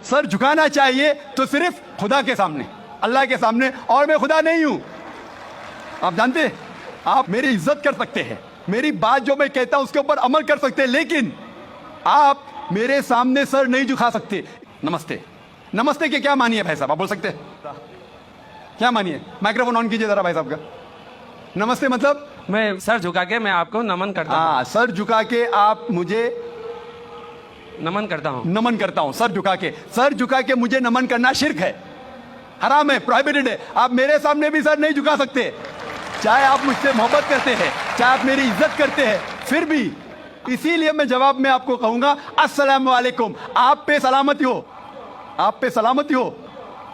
Sir झुकाना चाहिए तो सिर्फ खुदा के सामने, अल्लाह के सामने, और मैं खुदा नहीं हूं। आप जानते हैं, आप मेरी इज्जत कर सकते हैं, मेरी बात जो मैं कहता हूं उसके ऊपर अमल कर सकते हैं, लेकिन आप मेरे सामने सर नहीं झुका सकते। नमस्ते, नमस्ते के क्या मानिए भाई साहब, आप बोल सकते हैं क्या मानिए? माइक्रोफोन ऑन कीजिए जरा भाई साहब का। नमस्ते मतलब मैं सर झुका के मैं आपको नमन करता हूँ। हाँ, सर झुका के आप मुझे नमन करता हूँ। नमन करता हूं, सर झुका के। सर झुका के मुझे नमन करना शिर्क है, हराम है, प्रोहिबिटेड है। आप मेरे सामने भी सर नहीं झुका सकते, चाहे आप मुझसे मोहब्बत करते हैं, चाहे आप मेरी इज्जत करते हैं, फिर भी। इसीलिए मैं जवाब में आपको कहूंगा अस्सलाम वालेकुम, आप पे सलामती हो, आप पे सलामती हो।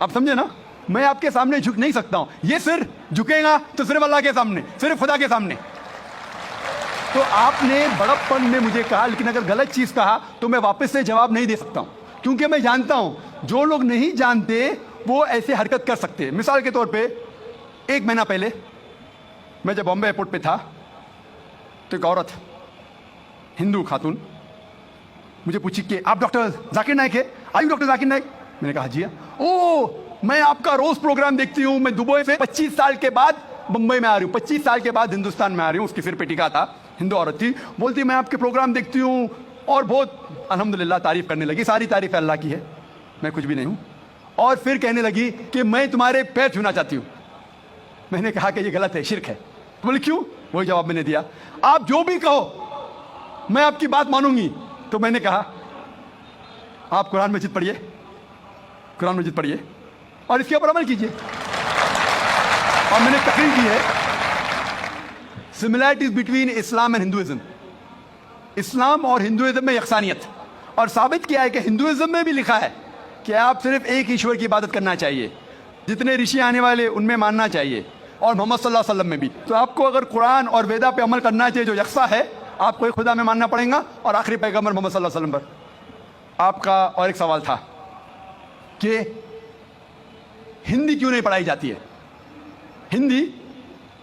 आप समझे ना, मैं आपके सामने झुक नहीं सकता हूं। ये सिर झुकेगा तो सिर्फ अल्लाह के सामने, सिर्फ खुदा के सामने। तो आपने बड़प्पन में मुझे कहा, लेकिन अगर गलत चीज कहा तो मैं वापस से जवाब नहीं दे सकता हूं, क्योंकि मैं जानता हूं जो लोग नहीं जानते वो ऐसे हरकत कर सकते हैं। मिसाल के तौर पे 1 महीना पहले मैं जब बॉम्बे एयरपोर्ट पे था तो एक औरत, हिंदू खातून, मुझे पूछी कि आप डॉक्टर जाकिर नाइक है? आयु डॉक्टर जाकिर नाइक? मैंने कहा जी। ओ, मैं आपका रोज प्रोग्राम देखती हूँ, मैं दुबई से 25 साल के बाद मुंबई में आ रही हूँ, 25 साल के बाद हिंदुस्तान में आ रही हूँ। उसकी सिर पे टिका था, हिंदू औरत थी, बोलती मैं आपके प्रोग्राम देखती हूँ और बहुत अल्हम्दुलिल्लाह तारीफ करने लगी, सारी तारीफ अल्लाह की है, मैं कुछ भी नहीं हूँ। और फिर कहने लगी कि मैं तुम्हारे पैर छूना चाहती हूँ। मैंने कहा कि ये गलत है, शिर्क है। बोले क्यों? वही जवाब मैंने दिया, आप जो भी कहो मैं आपकी बात मानूंगी। तो मैंने कहा आप कुरान मजीद पढ़िए, कुरान मजीद पढ़िए और इसके ऊपर अमल कीजिए। और मैंने तकरीर की है similarities between Islam and Hinduism, Islam और हिंदुइज्म में यकसानियत, और साबित किया है कि हिंदुइज्म में भी लिखा है कि आप सिर्फ एक ईश्वर की इबादत करना चाहिए, जितने ऋषि आने वाले उनमें मानना चाहिए, और मोहम्मद सल्लल्लाहु अलैहि वसल्लम में भी। तो आपको अगर कुरान और वेदा पे अमल करना चाहिए जो यकसा है, आपको एक खुदा में मानना पड़ेगा और आखिरी पैगंबर मोहम्मद सल्लल्लाहु अलैहि वसल्लम पर। आपका और एक सवाल था कि हिंदी क्यों नहीं पढ़ाई जाती है, हिंदी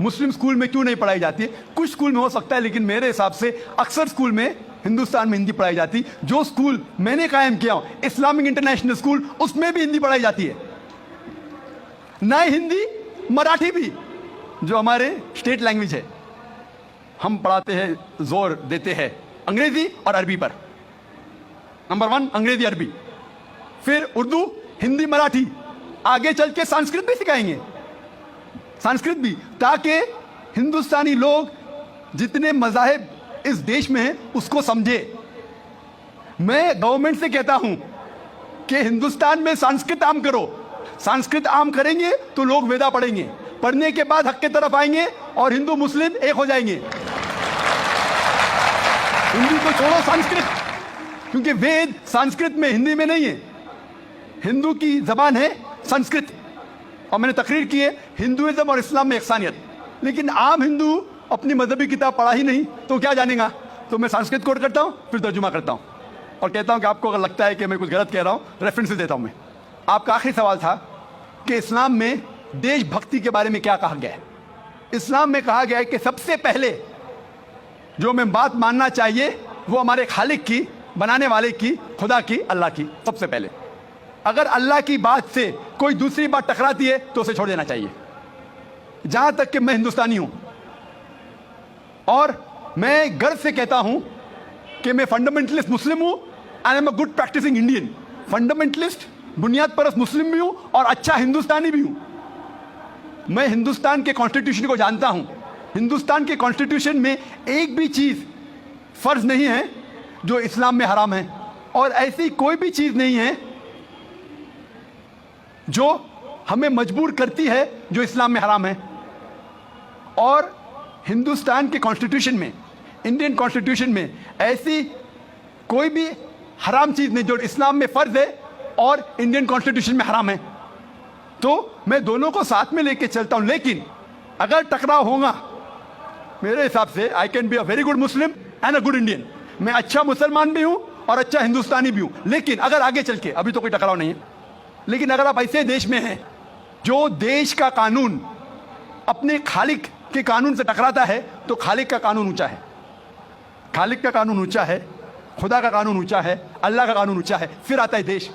मुस्लिम स्कूल में क्यों नहीं पढ़ाई जाती है? कुछ स्कूल में हो सकता है, लेकिन मेरे हिसाब से अक्सर स्कूल में हिंदुस्तान में हिंदी पढ़ाई जाती। जो स्कूल मैंने कायम किया हूं, इस्लामिक इंटरनेशनल स्कूल, उसमें भी हिंदी पढ़ाई जाती है। नए हिंदी, मराठी भी, जो हमारे स्टेट लैंग्वेज है, हम पढ़ाते हैं, जोर देते हैं अंग्रेजी और अरबी पर। नंबर 1 अंग्रेजी अरबी, फिर उर्दू, हिंदी, मराठी, आगे चल के संस्कृत भी सिखाएंगे, संस्कृत भी, ताकि हिंदुस्तानी लोग जितने मज़ाहिब इस देश में हैं उसको समझे। मैं गवर्नमेंट से कहता हूं कि हिंदुस्तान में संस्कृत आम करो। संस्कृत आम करेंगे तो लोग वेदा पढ़ेंगे, पढ़ने के बाद हक के तरफ आएंगे और हिंदू मुस्लिम एक हो जाएंगे। हिंदी को छोड़ो, संस्कृत, क्योंकि वेद संस्कृत में, हिंदी में नहीं है। हिंदू की जबान है संस्कृत। और मैंने तकरीर की है हिंदुइज्म और इस्लाम में यकसानियत, लेकिन आम हिंदू अपनी मजहबी किताब पढ़ा ही नहीं तो क्या जानेगा। तो मैं संस्कृत कोट करता हूँ, फिर तर्जुमा करता हूँ और कहता हूँ कि आपको अगर लगता है कि मैं कुछ गलत कह रहा हूँ, रेफरेंसेस देता हूँ मैं। आपका आखिरी सवाल था कि इस्लाम में देशभक्ति के बारे में क्या कहा गया है। इस्लाम में कहा गया है कि सबसे पहले जो हमें बात मानना चाहिए वो हमारे खालिक की, बनाने वाले की, खुदा की, अल्लाह की, सबसे पहले। अगर अल्लाह की बात से कोई दूसरी बात टकराती है तो उसे छोड़ देना चाहिए। जहां तक कि मैं हिंदुस्तानी हूं और मैं गर्व से कहता हूं कि मैं फंडामेंटलिस्ट मुस्लिम हूं, I am a good practising Indian. Fundamentalist, बुनियाद परस्त मुस्लिम भी हूं और अच्छा हिंदुस्तानी भी हूं। मैं हिंदुस्तान के कॉन्स्टिट्यूशन को जानता हूं। हिंदुस्तान के कॉन्स्टिट्यूशन में एक भी चीज फर्ज नहीं है जो इस्लाम में हराम है, और ऐसी कोई भी चीज नहीं है जो हमें मजबूर करती है जो इस्लाम में हराम है। और हिंदुस्तान के कॉन्स्टिट्यूशन में, इंडियन कॉन्स्टिट्यूशन में ऐसी कोई भी हराम चीज नहीं जो इस्लाम में फर्ज है और इंडियन कॉन्स्टिट्यूशन में हराम है। तो मैं दोनों को साथ में लेके चलता हूं, लेकिन अगर टकराव होगा, मेरे हिसाब से I can be a very good Muslim and a good Indian. मैं अच्छा मुसलमान भी हूं और अच्छा हिंदुस्तानी भी हूं। लेकिन अगर आगे चल के, अभी तो कोई टकराव नहीं है, लेकिन अगर आप ऐसे देश में हैं जो देश का कानून अपने खालिक के कानून से टकराता है, तो खालिक का कानून ऊंचा है, खालिक का कानून ऊंचा है, खुदा का कानून ऊंचा है, अल्लाह का कानून ऊंचा है, फिर आता है देश।